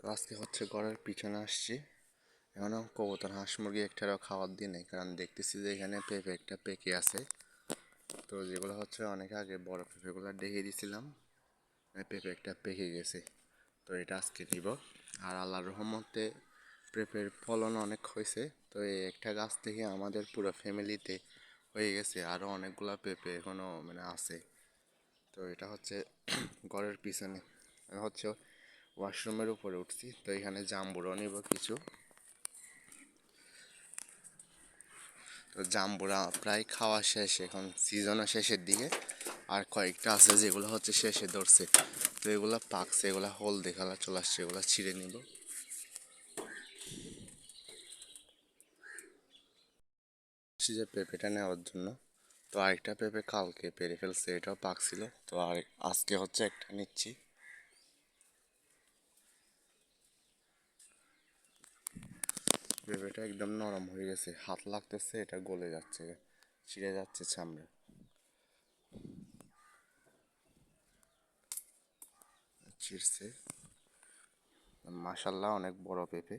তো আজকে হচ্ছে ঘরের পিছনে আসছি। এখনও কবুতর হাঁস মুরগি একটারও খাওয়ার দিই নাই, কারণ দেখতেছি যে এখানে পেঁপে একটা পেকে আছে। তো যেগুলো হচ্ছে অনেক আগে বড় পেঁপেগুলো ডেকে দিয়েছিলাম, পেঁপে একটা পেকে গেছে। তো এটা আজকে নিব। আর আল্লাহর রহমতে পেঁপের ফলন অনেক হয়েছে। তো এই একটা গাছ থেকে আমাদের পুরো ফ্যামিলিতে হয়ে গেছে, আরও অনেকগুলো পেঁপে এখনও মানে আছে। তো এটা হচ্ছে ঘরের পিছনে। আমি হচ্ছে ওয়াশরুমের উপরে উঠছি, তো এখানে জাম্বুরাও নিব কিছু। তো জাম্বুরা প্রায় খাওয়া শেষ, এখন সিজনও শেষের দিকে। আর কয়েকটা আছে যেগুলো হচ্ছে শেষে ধরছে। তো এগুলো পাকছে, এগুলো হলদে কালার চলে আসছে, এগুলো ছিঁড়ে নিব। যে পেঁপেটা নেওয়ার জন্য, তো আরেকটা পেঁপে কালকে পেরে ফেলছে, এটাও পাকছিল। তো আর আজকে হচ্ছে একটা নিচ্ছি। পেঁপেটা একদম নরম হয়ে গেছে, হাত লাগতেছে, এটা গলে যাচ্ছে, ছিঁড়ে যাচ্ছে চামড়া। ছিঁড়ছে, মাশাল্লাহ অনেক বড় পেঁপে।